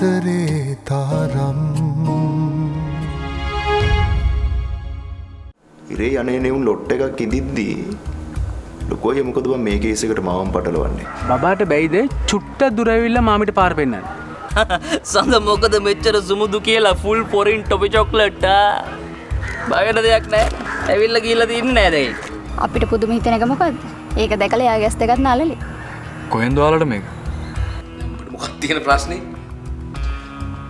ආදරේ තරම් ඉරේ යන්නේ නෙවුන් ලොට් එකක් ඉදිද්දී ලොකෝය මොකද බං මේ කේස් එකට මාවම් පටලවන්නේ බබාට බැයිද චුට්ට දුර ඇවිල්ලා මාමිට පාර පෙන්නන්න සඳ මොකද මෙච්චර සුමුදු කියලා ෆුල් ෆොරින් ටොපි චොක්ලට් බය වෙන දෙයක් නැහැ ඇවිල්ලා ගිහලා තින්නේ නෑ දැන් අපිට පුදුම හිතන එක මොකද්ද ඒක දැකලා යා ගැස් දෙකත් නාලලි කොහෙන්ද ඔයාලට මේක මොකක්ද තියෙන ප්‍රශ්නේ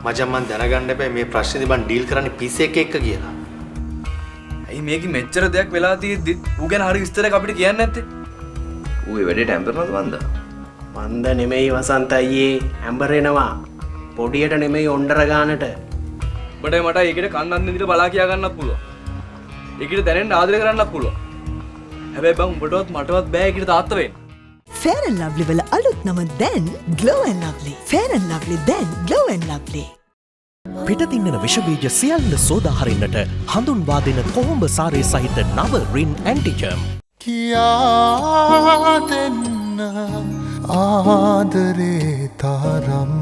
මචං මන් දැනගන්න එපා මේ ප්‍රශ්නේදී මන් ඩීල් කරන්නේ පිස් එක කියලා ඇයි මේක මෙච්චර දෙයක් වෙලා තියෙද්දි ඌ ගැන හරි විස්තරයක් අපිට කියන්න නැත්තේ ඌ ඒ වැඩේ ටැම්පර් නේද මන්ද නෙමෙයි වසන්ත අයියේ ඇම්බර් එනවා පොඩියට නෙමෙයි ඔණ්ඩර ගන්නට බඩේ මට ඒකට කන්නත් නිදිලා බලා කියා ගන්නත් පුළුවන් ඒකට දැනෙන්න ආදරය කරන්නත් පුළුවන් හැබැයි බං උඹටවත් මටවත් බෑ ඒකට තාත්තා වෙන්න Fair and Lovely වල අලුත් නම දැන් Glow and Lovely Fair and Lovely දැන් Glow and Lovely පිටතින් එන විෂ බීජ සියල්ල සෝදා හරින්නට හඳුන්වා දෙන කොහොඹ සාරේ සහිත නව රින් ඇන්ටිජර්ම් කියා දෙන්න ආදරේ තරම්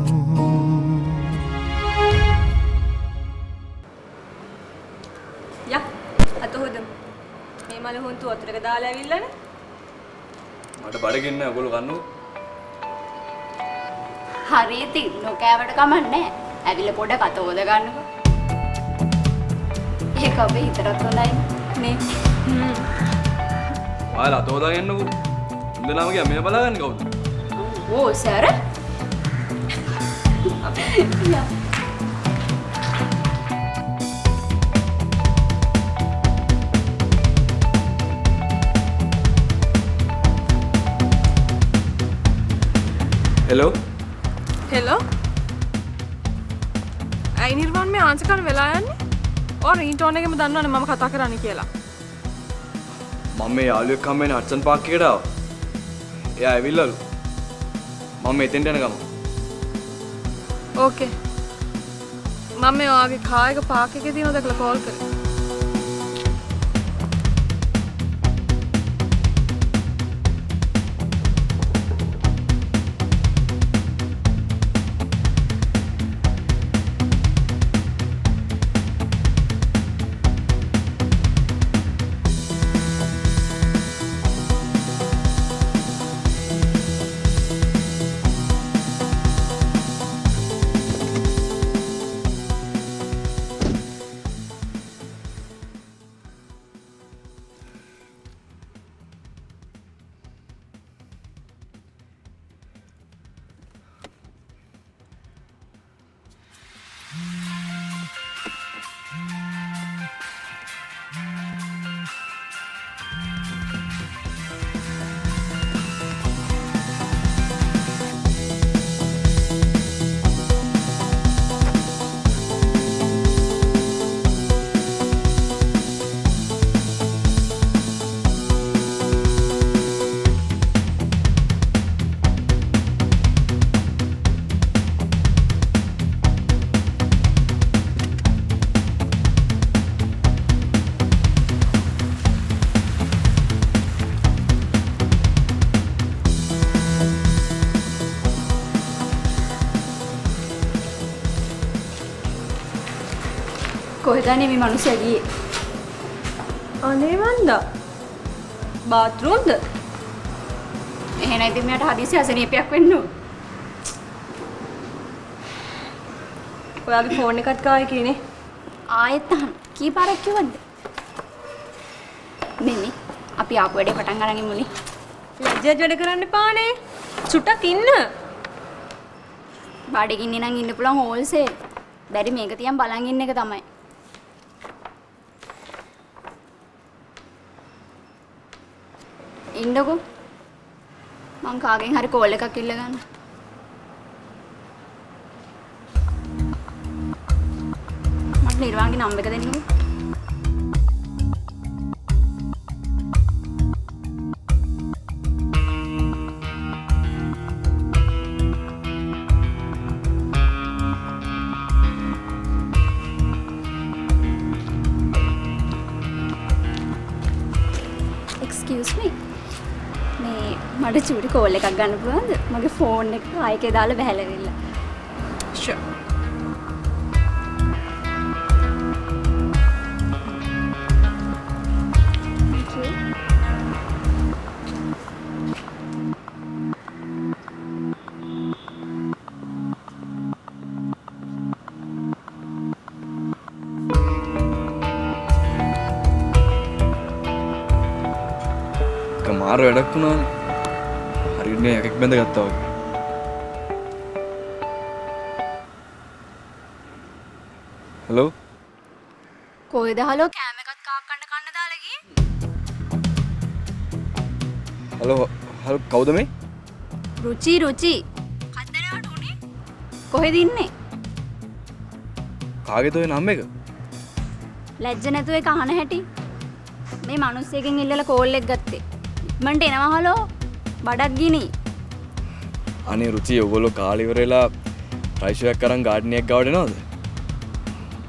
යා අත හොදමු මේ මල හොන්තු වතුරක දාලා ඇවිල්ලානේ මට බඩගින්න ඔයගොල්ලෝ කන්නු හරියට නොකෑවට කමන්නේ ඇවිල්ලා පොඩක් අත හොද ගන්නකො ඒක අපේ හිතටත් හොඳයි නේ ඔයාලා අත හොදාගෙන යන්නකෝ හොඳනම ගියා මේ බලාගන්නේ කවුද ඕ සර් යා හෙලෝ හෙලෝ අයි නිර්වාණ මේ ආන්සර් කරන්න වෙලා යන්නේ ඔය රින්ටෝන් එකෙම දන්නවනේ මම කතා කරන්නේ කියලා මම මේ යාළුවෙක් හම්බෙන්නේ හඩ්සන් පාක් එකට ආවා එයා ඇවිල්ලාලු මම මෙතෙන්ට යන ගම ඕකේ මම මේ ඔයාගේ කාර් එක පාක් එකේ තියෙනවද කියලා කෝල් කරේ කොහෙදනේ මේ මිනිස්සයා ගියේ අනේ වන්දා බාත්රූම්ද එහෙනම් ඉතින් මෙයාට හදිසි අසනීපයක් වෙන්න ඕන ඔයාගේ ෆෝන් එකත් කායි කීනේ ආයෙත් අහන්න කී පාරක් කිව්වද මෙන්න අපි ආපු වැඩේ පටන් අරන් ඉමුනේ ලැජ්ජාට වැඩ කරන්න එපානේ චුට්ටක් ඉන්න බඩගින්නේ නම් ඉන්න පුළුවන් හෝල්සේල් බැරි මේක තියන් බලන් ඉන්න එක තමයි ඉන්නකෝ මං කාගෙන් හරි කෝල් එකක් ඉල්ල ගන්න මට නිර්වාණගේ නම්බර එක දෙන්නකෝ excuse me මේ මට චූටි කෝල් එකක් ගන්න පුළුවන්ද මගේ ෆෝන් එක ආයෙක දාලා බහැලවිලා sure මාර වැඩක් වුණානේ. හරියට යකෙක් බැඳගත්තා වගේ. හලෝ කොයිද හලෝ කෑම එකක් කාක්කන්න කන්න දාලා ගියේ? හලෝ හලෝ කවුද මේ? රුචි කද්දරවට උනේ? කොහෙද ඉන්නේ? කාගේද ඔය නම් එක? ලැජ්ජ නැතුව ඒක අහන හැටි. මේ මිනිස්සෙකින් ඉල්ලලා කෝල් එක ගත්තේ. ඉක්මනට එනවා හලෝ. බඩක් ගිනි. අනේ රුචි ඔයගොල්ලෝ කාලේ ඉවරලා රයිස් එකක් අරන් ගාඩන් එකක් ගාවට එනවද?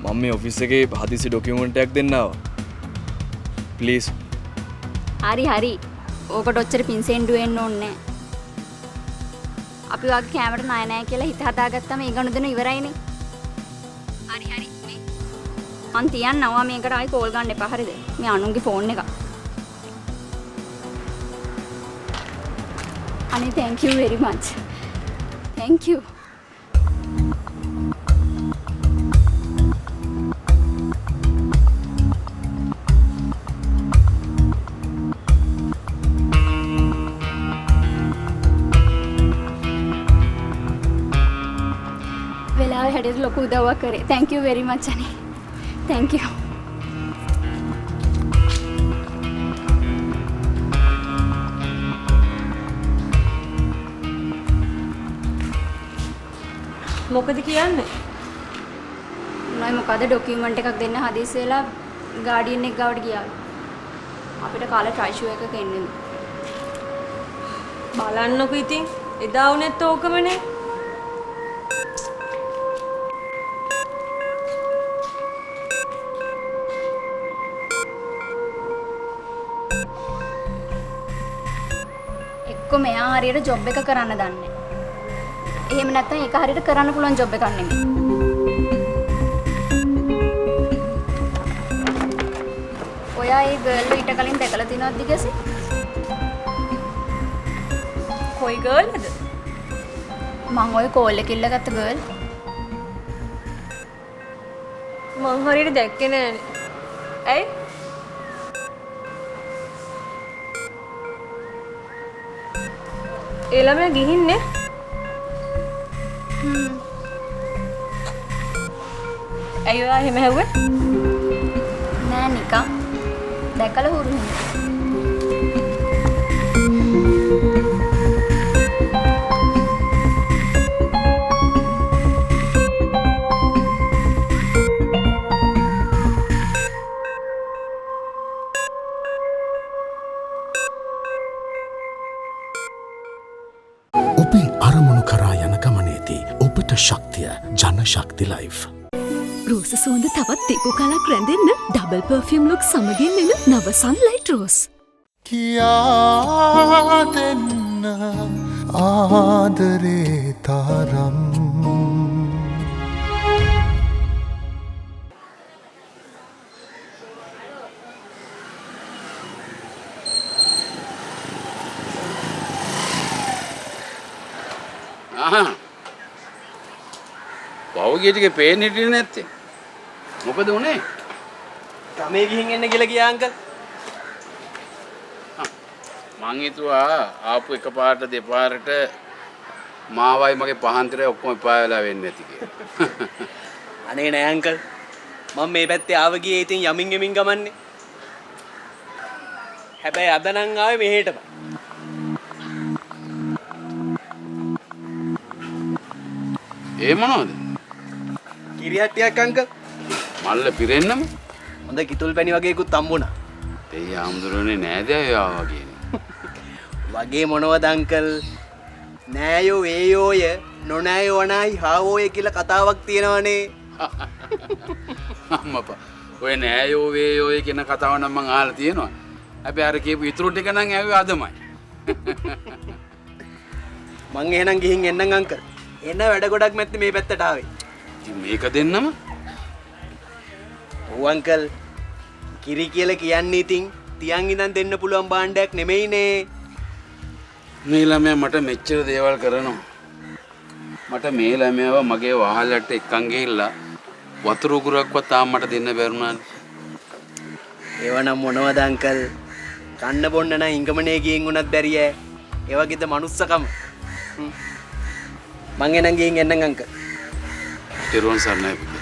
මම මේ ඔෆිස් එකේ හදිසි ඩොකියුමන්ට් එකක් දෙන්න ආවා. ප්ලීස්. හරි. ඕකට ඔච්චර පින්සෙන්ඩු වෙන්න ඕනේ නැහැ. අපි වගේ කැමරට ණය නැහැ කියලා හිත හදාගත්තම ඒ ගනුදෙනු ඉවරයිනේ. හරි. මං තියන්නවා මේකට ආයි කෝල් ගන්න එපා හරිද? මේ අනුන්ගේ ෆෝන් එක. අනේ thank you very much. Thank you. වෙලාව හැටියට ලොකු උදව්වක් කරේ. Thank you very much අනේ. Thank you. මොකද කියන්නේ? නෑ මොකද ඩොකියුමන්ට් එකක් දෙන්න හදිස්සි වෙලා ගාඩියන් එක ගාවට ගියා. අපිට කාලේ ට්‍රයි ෂෝ එකක එන්නේ. බලන්නකො ඉතින් එදා වුණෙත් ඕකමනේ. එක්ක මෙයා හරියට ජොබ් එක කරන්න දන්නේ. එහෙම නැත්නම් ඒක හරියට කරන්න පුළුවන් ජොබ් එකක් නෙමෙයි. ඔයා ඒ ගර්ල් ඊට කලින් දැකලා තියෙනවද දිගසේ? කොයි ගර්ල්ද? මං ඔය කෝල් එක ඉල්ලගත්ත ගර්ල්. මං හරියට දැක්කේ නෑනේ. ඇයි? ඒ ළමයා ගිහින්නේ? ඇයි ඔයා එහෙම හැව්වේ? නෑ නිකන් දැකලා හුරු වෙනවා. ඔබේ අරමුණු කරා යන ගමනේදී ඔබට ශක්තිය ජනශක්ති ලයිෆ්. රෝස සුවඳ තවත් ටිකු කලක් රැඳෙන්න ඩබල් පර්ෆියුම් ලුක් සමගින් එන නව සන්ලයිට් රෝස්. කියා දෙන්න ආදරේ තරම් පෞගේ ටික පේන්නේ හිටියේ නැත්තේ. මොකද උනේ? ගමේ ගිහින් එන්න කියලා ගියා අංකල්. මං හිතුවා ආපු එකපාරට දෙපාරට මාවයි මගේ පහන්තරේ ඔක්කොම එපා වෙලා වෙන්නේ නැති කියලා. අනේ නෑ අංකල්. මම මේ පැත්තේ ආව ගියේ ඉතින් යමින් ගමන්නේ. හැබැයි අද නම් ආවේ මෙහෙටම. ඒ මොනවද? කිරියට්ටියක් අංකල්. මල්ල පිරෙන්නම හොඳ කිතුල් පැණි වගේකුත් හම්බුණා. දෙයි ආම්දුරනේ නෑද අය ආවා කියන්නේ. වගේ මොනවද අංකල්? නෑයෝ වේයෝය නොනෑයෝ වනායි හාවෝය කියලා කතාවක් තියෙනවනේ. අම්මපා ඔය නෑයෝ වේයෝය කියන කතාව නම් මං අහලා තියෙනවා. හැබැයි අර කියපු ඉතුරු ටික නම් ඇහුවේ අදමයි. මං එහෙනම් ගිහින් එන්නම් අංකල්. එන වැඩ ගොඩක් මැත්තේ මේ පැත්තට ආවේ. ඉතින් මේක දෙන්නම ඔව් අංකල්. කිරි කියලා කියන්නේ ඉතින් තියන් ඉඳන් දෙන්න පුළුවන් භාණ්ඩයක් නෙමෙයිනේ. මේ ළමයා මට මෙච්චර දේවල් කරනවා. මට මේ ළමයාව මගේ වහලට එක්කන් ගිහිල්ලා වතුර උගුරක්වත් තාම මට දෙන්න බැරුණානේ. ඒව නම් මොනවද අංකල්? කන්න බොන්න නම් ඉංගමනේ ගියෙන් උනත් බැරිය. ඒ වගේද මනුස්සකම. මං එනං ගියෙන් එන්නම් අංක. තෙරුවන් සරණයි පුතේ.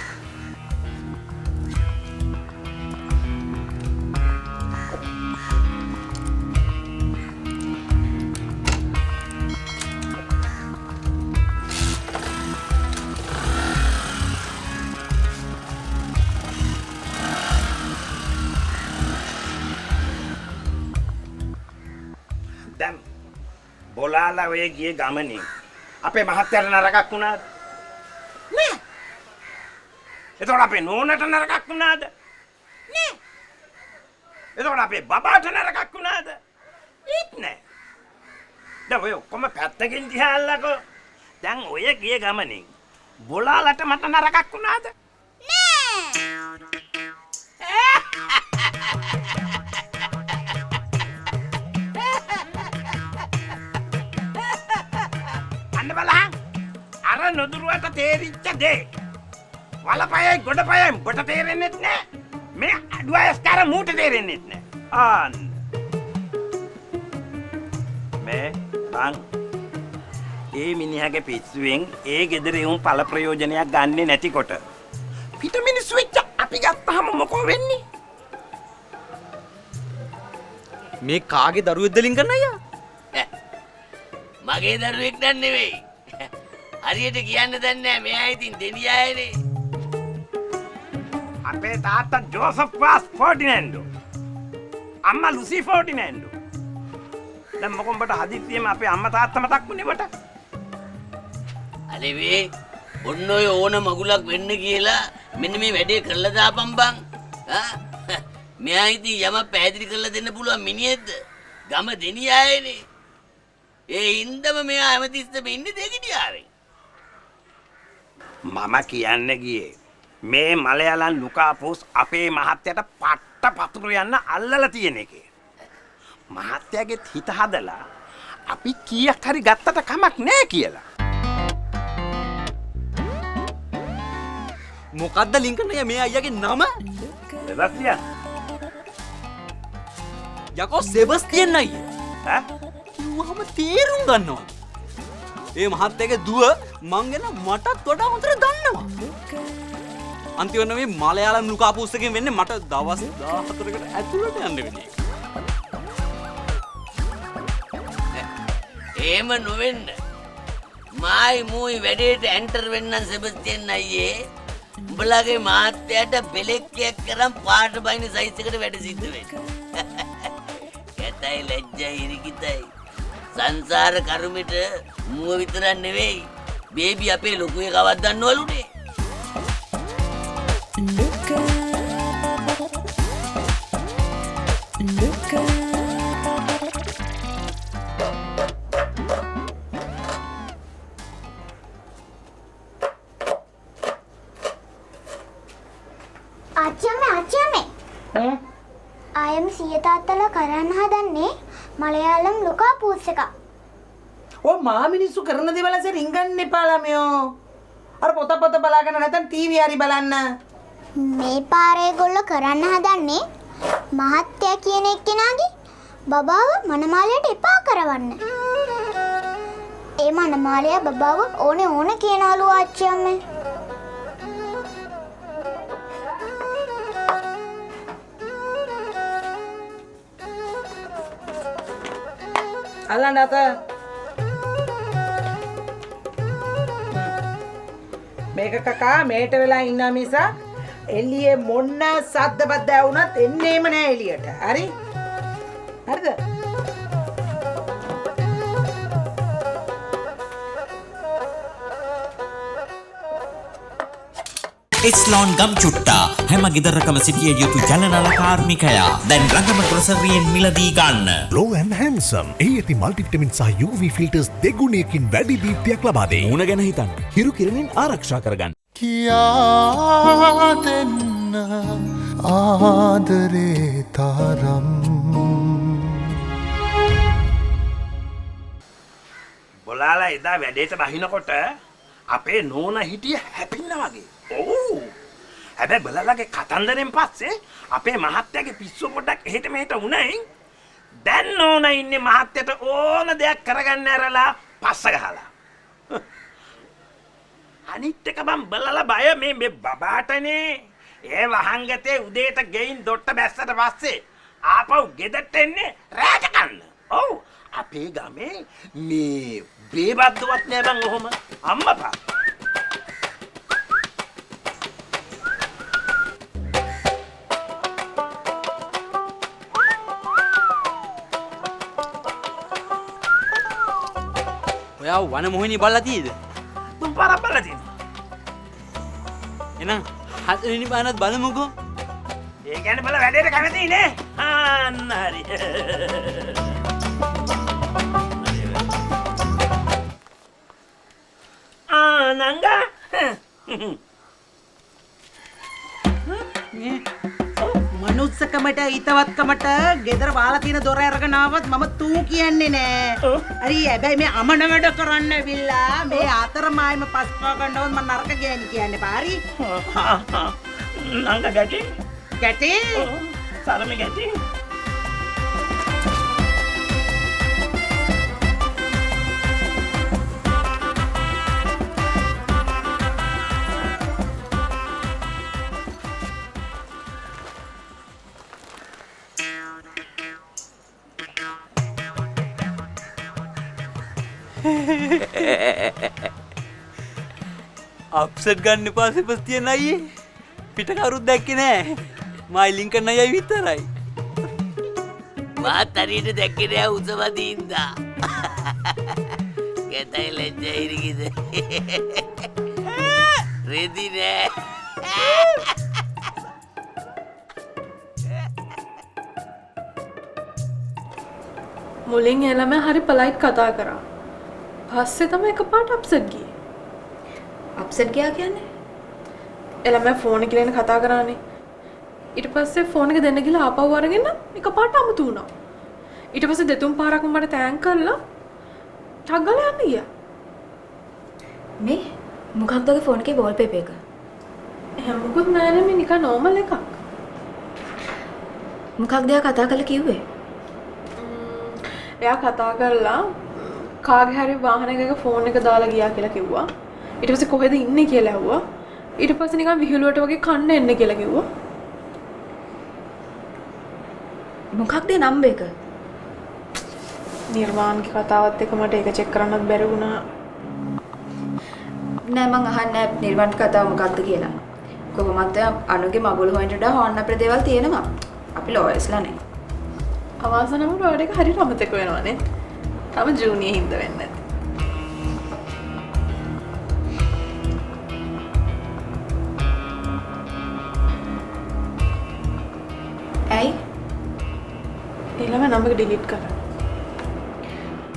දැන් බොලාලා ඔය ගියේ ගමනේ අපේ මහත්තයාට නරකක් වුණාද? නෑ. එතකොට අපේ නෝනට නරකක් වුණාද? නෑ. එතකොට අපේ බබාට නරකක් වුණාද? ඒත් නෑ. දැන් ඔය කොම පැත්තකින් දිහාල්ලකෝ. දැන් ඔය ගියේ ගමනේ බොලාලට මට නරකක් වුණාද? අන්න බලහන් අර නොදුරුවට තේරිච්ච දේ වලපයයි ගොඩපයයි උඹට තේරෙන්නේ නැහැ මේ අඩුවයස්කාර මූට තේරෙන්නේ නැහැ ආන් මේ බං ඒ මිනිහගේ පිස්සුවෙන් ඒ ගෙදරේ උන් පළ ප්‍රයෝජනයක් ගන්නෙ නැතිකොට පිට මිනිස්සු වෙච්ච අපි ගත්තාම මොකෝ වෙන්නේ මේ කාගේ දරුවෙක්ද ලින්කන් අයියා? මගේ දරුවෙක් නන් නෙවෙයි. හරියට කියන්න දන්නේ නැහැ. මෙයා ඉතින් දෙනියායනේ. අපේ තාත්තා ජෝසප් වාස් ෆර්ඩිනැන්ඩෝ. අම්මා ලුසි ෆර්ඩිනැන්ඩෝ. දැන් මොකොඹට හදිස්සියෙම අපේ අම්මා තාත්තා මතක් වුණේ මට. අලෙවේ ඔන්න ඔය ඕන මගුලක් වෙන්න කියලා මෙන්න මේ වැඩේ කරලා දාපන් බං. මෙයා ඉතින් යම පැහැදිලි කරලා දෙන්න පුළුවන් මිනිහෙක්ද? ගම දෙනියායනේ. ඒ හින්දම මෙයා හැමතිස්සෙම ඉන්නේ දෙගිඩියාවේ. මම කියන්න ගියේ මේ මලයාලම් ලුකාපෝස් අපේ මහත්තයට පට්ට පතුරු යන්න අල්ලලා තියෙන එකේ. මහත්තයාගේ හිත හදලා අපි කීයක් හරි ගත්තට කමක් නැහැ කියලා. මොකද්ද ලින්කන් අයියා මේ අයියාගේ නම? සෙබස්තියන්. යකෝ සෙබස්තියන් අයියා. ඈ? කිව්වහම තේරුම් ගන්නවා. ඒ මහත්තයාගේ දුව මං ගැන මටත් වඩා හොඳට දන්නවා. අන්තිමට මේ මලයාලම් ලුකාපූස් එකෙන් වෙන්නේ මට දවස් 14කට ඇතුළත යන්න වෙන්නේ. එහෙම නොවෙන්න. මායි මූයි වැඩේට එන්ටර් වෙන්න සෙබස්තියන් අයියේ. උඹලගේ මාත්‍යාට බෙලෙක්කයක් කරන් පාට බයින සයිස් එකට වැඩ සිද්ධ වෙන්නේ. කැතයි ලැජ්ජයි ඉරිකිතයි. සංසාර කර්මෙට මුව විතරක් නෙවෙයි බේබි අපේ ලොකු එකවත් දන්නවලුනේ. ආච්චිමේ ආයම් සිය තාත්තලා කරන්න හදන්නේ මලයාලම් ලුකාපූස් එක. ඔය මා මිනිස්සු කරන දේවල් ඇස රින්ගන්න එපා ළමයෝ. අර පොත බලාගෙන නැත්නම් ටීවී හරි බලන්න. මේ පාරේ ඒගොල්ලෝ කරන්න හදන්නේ මහත්තයා කියන එක්කෙනාගේ බබාව මනමාලයට එපා කරවන්න. ඒ මනමාලයා බබාව ඕනේ කියනවලු ආච්චි අම්මේ. අල්ලන්නත මේක කකා මේට වෙලා ඉන්න මිසක් එළියේ මොන්න සද්දබද්ද ඇවුනත් එන්නේම නෑ එළියට. හරි? හරිද? ඉස්ලෝන් ගම්චුට්ටා හැම ගෙදරකම සිටිය යුතු ජනනල කාර්මිකයා දැන් රඟම ග්‍රොසරියෙන් මිලදී ගන්න. Glow and Handsome එහි ඇති මල්ටිවිටමින් සහ UV ෆිල්ටර්ස් දෙගුණයකින් වැඩි දීප්තියක් ලබා දෙයි. මුණ ගැන හිතන්න. හිරු කිරණින් ආරක්ෂා කරගන්න. කියා දෙන්න ආදරේ තරම් බොලාලා එදා වැඩේට බහිනකොට අපේ නෝනා හිටියේ හැපින්න වගේ. ඔව්. හැබැයි බලාලාගේ කතන්දරෙන් පස්සේ අපේ මහත්තයාගේ පිස්සුව පොඩ්ඩක් එහෙට මෙහෙට වුණයි. දැන් ඕන ඉන්නේ මහත්තයට ඕන දෙයක් කරගන්න ඇරලා පස්ස ගහලා. අනිත් එක මම බලලා බය මේ බබාටනේ. ඒ වහංගතේ උදේට ගෙයින් දොට්ට බැස්සට පස්සේ ආපහු ගෙදරට එන්නේ රැට කන්න. ඔව් අපේ ගමේ මේ බේබද්දවත් නෑ බං ඔහොම අම්මපා. ඔයා වන මොහිනී බලලා තියෙද? තුන් පාරක් බලලා තියෙනවා. එහෙනම් හතරවෙනි පාරත් බලමුකෝ. ඒ කියන්නේ බල වැඩේට කැමති නේ. අන්න හරි. නංගා. මනුස්සකමට හිතවත්කමට ගෙදර වාලා තියෙන දොර අරගෙන ආවත් මම තූ කියන්නේ නෑ. හරි හැබැයි මේ අමන වැඩ කරන්න ඇවිල්ලා මේ අතරමායම පස්පා ගන්නවත් මම නරක ගෑණි කියන්නේ පාරි. නංගා ගැටි. ගැටි. සරම ගැටි. අප්සෙට් ගන්න එපා සෙබස්තියන් අයියේ. පිට කවුරුත් දැක්කේ නෑ. මයි ලින්කන් අයියා විතරයි. මාත් හරියට දැක්කේ නෑ උසවදීන්දා. ගෙතයි ලැජ්ජයිරිකිද. රෙදි නෑ. මුලින් එළම හරි පලයිට් කතා කරා. පස්සේ තමයි එකපාරට අප්සෙට් ගියේ. අප්සෙට් ගියා කියන්නේ? එළම ෆෝන් එක ලේන කතා කරානේ. ඊට පස්සේ ෆෝන් එක දෙන්න ගිහලා ආපහු අරගෙන එකපාරට අමුතු වුණා. ඊට පස්සේ දෙතුන් පාරක් මට තෑන්ක් කරලා ටක් ගාලා යන්න ගියා. මේ මොකක්ද ඔගේ ෆෝන් එකේ වෝල්පේපර් එක? එහෙම මොකුත් නෑනේ මේ නිකන් නෝමල් එකක්. මොකක්ද එයා කතා කරලා කිව්වේ? එයා කතා කරලා කාගේ හරි වාහනයක ෆෝන් එක දාලා ගියා කියලා කිව්වා. ඊට පස්සේ කොහෙද ඉන්නේ කියලා ඇහුවා. ඊට පස්සේ නිකන් විහිළුවට වගේ කන්න එන්න කියලා කිව්වා. මොකක්ද නම්බර් එක? නිර්වාන්ගේ කතාවත් එක්ක මට ඒක චෙක් කරන්නත් බැරි වුණා. නෑ මං අහන්නේ නිර්වාන් කතාව මොකක්ද කියලා. කොහොමද අනුගේ මගුල් හොයන්න වඩා හොන්න අපේ දේවල් තියෙනවා. අපි ලෝයස්ලා නේ. අවාසනම රෝඩ් එක හරියට අමතක වෙනවානේ. තම ජූනියර් හින්දා වෙන්නේ නැති. ඇයි? ඊළඟ නම්බර එක ඩිලීට් කරා.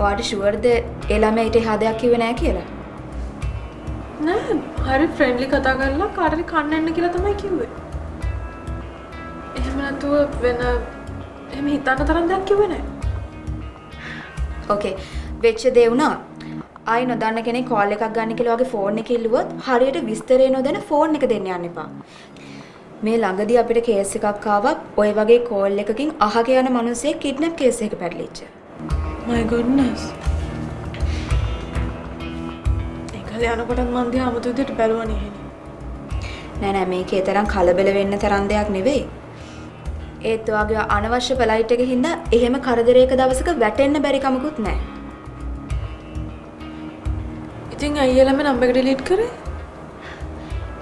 ඔයාට ෂුවර්ද ඒ ළමයා ඊට එහා දෙයක් කිව්වේ නෑ කියලා? නෑ හරි ෆ්‍රෙන්ඩ්ලි කතා කරලා කාටරි කන්න එන්න කියලා තමයි කිව්වේ. එහෙම නැතුව වෙන එහෙම හිතන්න තරම් දෙයක් කිව්වේ නෑ. ඕකේ වෙච්ච දේ වුණා. ආයි නොදන්න කෙනෙක් කෝල් එකක් ගන්න කියලා වගේ ෆෝන් එක ඉල්ලුවොත් හරියට විස්තරේ නොදැන ෆෝන් එක දෙන්න යන්න එපා. මේ ළඟදී අපිට කේස් එකක් ආවා. ඔය වගේ කෝල් එකකින් අහක යන මිනිහෙක් කිඩ්නැප් කේස් එකක පැටලිච්ච. My goodness. ඒකල යනකොටත් මන් දිහා 아무තු විදිහට බැලුවනේ එහෙනේ. නෑ මේකේ තරම් කලබල වෙන්න තරම් දෙයක් නෙවෙයි. ඒත් ඔයාගේ අනවශ්‍ය ෆ්ලයිට් එකකින් හින්දා එහෙම කරදරයක දවසක වැටෙන්න බැරි කමකුත් නෑ. ඉතින් අයියලම නම්බර එක ඩිලීට් කරේ?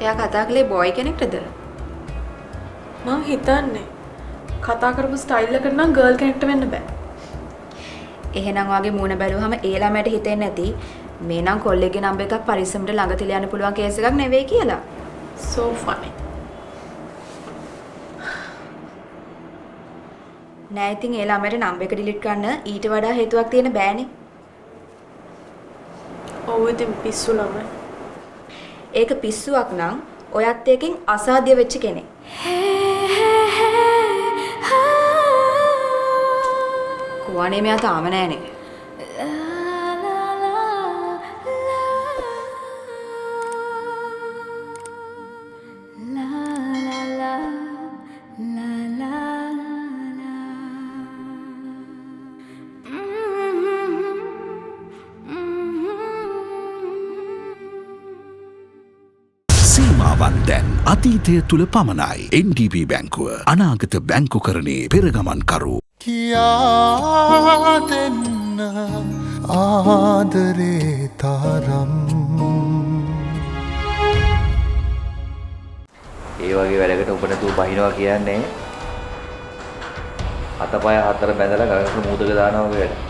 එයා කතා කළේ බොයි කෙනෙක්ටද? මම හිතන්නේ කතා කරපු ස්ටයිල් එකට නම් ගර්ල් කෙනෙක්ට වෙන්න බෑ. එහෙනම් ඔයාගේ මූණ බැලුවහම ඒ ළමයට හිතෙන්නේ නැති මේ නම් කොල්ලෙක්ගේ නම්බර එකක් පරිස්සමට ළඟ තියලා යන්න පුළුවන් කේස් එකක් නෙවෙයි කියලා. So funny. නෑ ඉතින් ඒ ළමයට නම්බර එක ඩිලීට් කරන්න ඊට වඩා හේතුවක් තියෙන බෑනේ. ඔව් ඉතින් පිස්සු ළමයි. ඒක පිස්සුවක් නම් ඔයත් එකකින් අසාධ්‍ය වෙච්ච කෙනෙක්. කොහොනේ මෙයා තාම නෑනේ. අතීතය තුළ පමණයි. NDB බැංකුව අනාගත බැංකුකරණයේ පෙරගමන්කරු. කියා දෙන්න ආදරේ තරම්. ඒ වගේ වැඩකට ඔබ නැතුව බහිනවා කියන්නේ අතපය හතර බැඳලා ගඟක මූදක දානවා වගේ වැඩ.